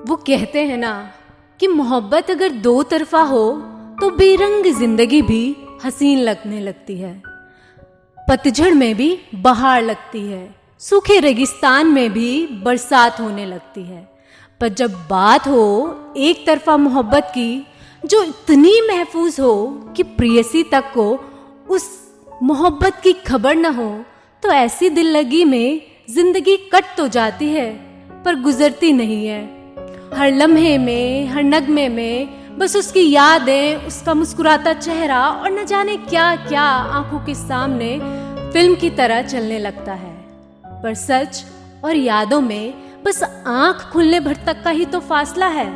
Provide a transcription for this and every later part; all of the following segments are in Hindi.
वो कहते हैं ना कि मोहब्बत अगर दो तरफा हो तो बेरंग जिंदगी भी हसीन लगने लगती है। पतझड़ में भी बहार लगती है, सूखे रेगिस्तान में भी बरसात होने लगती है। पर जब बात हो एक तरफा मोहब्बत की, जो इतनी महफूज हो कि प्रेयसी तक को उस मोहब्बत की खबर न हो, तो ऐसी दिल लगी में जिंदगी कट तो जाती है पर गुजरती नहीं है। हर लम्हे में, हर नगमे में बस उसकी यादें, उसका मुस्कुराता चेहरा और न जाने क्या क्या आंखों के सामने फिल्म की तरह चलने लगता है। पर सच और यादों में बस आंख खुलने भर तक का ही तो फासला है।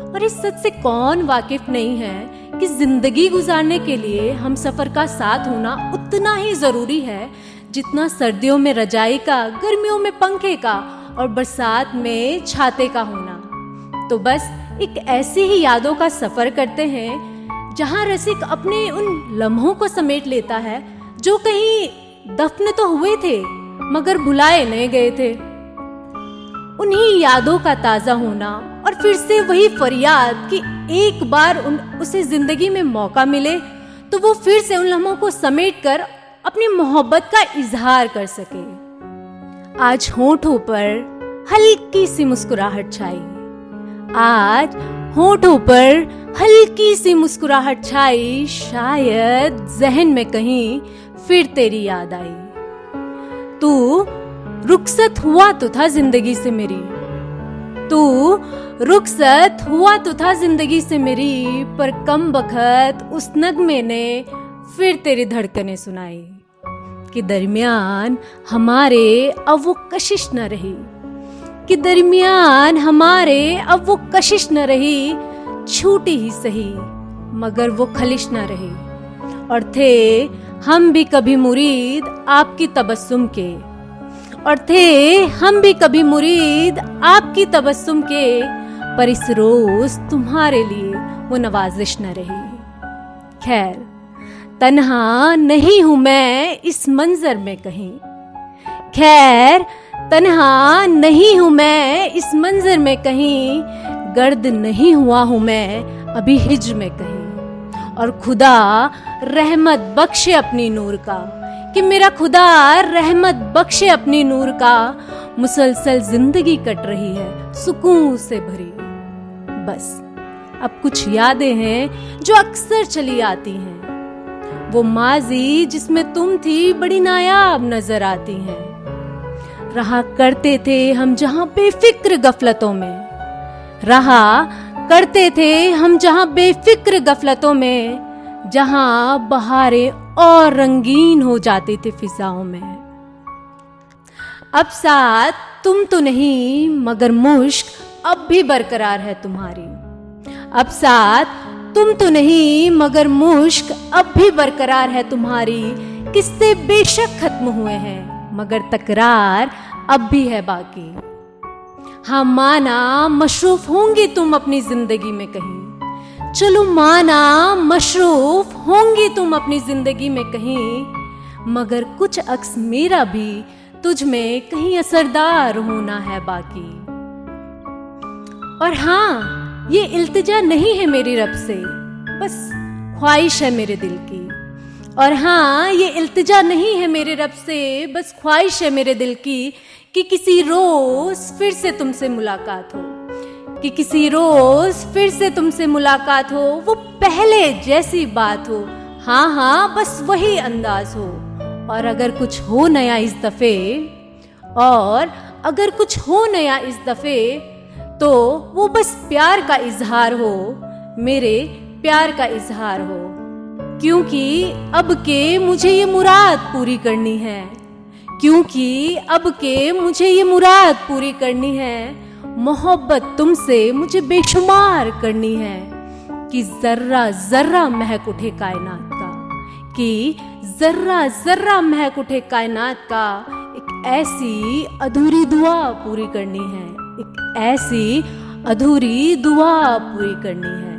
और इस सच से कौन वाकिफ नहीं है कि जिंदगी गुजारने के लिए हम सफर का साथ होना उतना ही जरूरी है जितना सर्दियों में रजाई का, गर्मियों में पंखे का और बरसात में छाते का होना। तो बस एक ऐसी ही यादों का सफर करते हैं जहां रसिक अपने उन लम्हों को समेट लेता है जो कहीं दफन तो हुए थे मगर भुलाए नहीं गए थे। उन्हीं यादों का ताजा होना और फिर से वही फरियाद कि एक बार उसे जिंदगी में मौका मिले तो वो फिर से उन लम्हों को समेट कर अपनी मोहब्बत का इजहार कर सके। आज होठों पर हल्की सी मुस्कुराहट छाई, आज होठों पर हल्की सी मुस्कुराहट छाई, शायद जहन में कहीं फिर तेरी याद आई। तू रुखसत हुआ तो था जिंदगी से मेरी, तू रुखसत हुआ तो था जिंदगी से मेरी, पर कम बखत उस नगमे ने फिर तेरी धड़कनें सुनाई कि दरमियान हमारे अब वो कशिश न रही, कि दरमियान हमारे अब वो कशिश न रही, छूटी ही सही मगर वो खलिश न रही। और थे हम भी कभी मुरीद आपकी तबस्सुम के, और थे हम भी कभी मुरीद आपकी तबस्सुम के, पर इस रोज तुम्हारे लिए वो नवाजिश न रही। खैर तन्हा नहीं हूं मैं इस मंजर में कहीं, खैर तन्हा नहीं हूं मैं इस मंजर में कहीं, गर्द नहीं हुआ हूं मैं अभी हिज्र में कहीं। और खुदा रहमत बख्शे अपनी नूर का, कि मेरा खुदा रहमत बख्शे अपनी नूर का, मुसलसल जिंदगी कट रही है सुकून से भरी। बस अब कुछ यादें हैं जो अक्सर चली आती हैं, वो माजी जिसमें तुम थी बड़ी नायाब नजर आती हैं। रहा करते थे हम जहां बेफिक्र गफलतों में, रहा करते थे हम जहां बेफिक्र गफलतों में, जहां बहारें और रंगीन हो जाती थी फिजाओं में। अब साथ तुम तो नहीं मगर मुश्क अब भी बरकरार है तुम्हारी, अब साथ तुम तो नहीं मगर मुश्क अब भी बरकरार है तुम्हारी। किस्से बेशक खत्म हुए हैं मगर तकरार अब भी है बाकी। हाँ माना मशरूफ होंगी तुम अपनी जिंदगी में कहीं, चलो माना मशरूफ होंगी तुम अपनी जिंदगी में कहीं, मगर कुछ अक्स मेरा भी तुझ में कहीं असरदार होना है बाकी। और हाँ ये इल्तिजा नहीं है मेरी रब से, बस ख्वाहिश है मेरे दिल की। और हाँ ये इल्तिजा नहीं है मेरे रब से, बस ख्वाहिश है मेरे दिल की कि किसी रोज फिर से तुमसे मुलाकात हो, कि किसी रोज फिर से तुमसे मुलाकात हो, वो पहले जैसी बात हो, हाँ हाँ बस वही अंदाज हो। और अगर कुछ हो नया इस दफे, और अगर कुछ हो नया इस दफे, तो वो बस प्यार का इजहार हो, मेरे प्यार का इजहार हो। क्योंकि अब के मुझे ये मुराद पूरी करनी है, क्योंकि अब के मुझे ये मुराद पूरी करनी है, मोहब्बत तुमसे मुझे बेशुमार करनी है, कि जर्रा जर्रा महक उठे कायनात का, कि जर्रा जर्रा महक उठे कायनात का। एक ऐसी अधूरी दुआ पूरी करनी है, एक ऐसी अधूरी दुआ पूरी करनी है।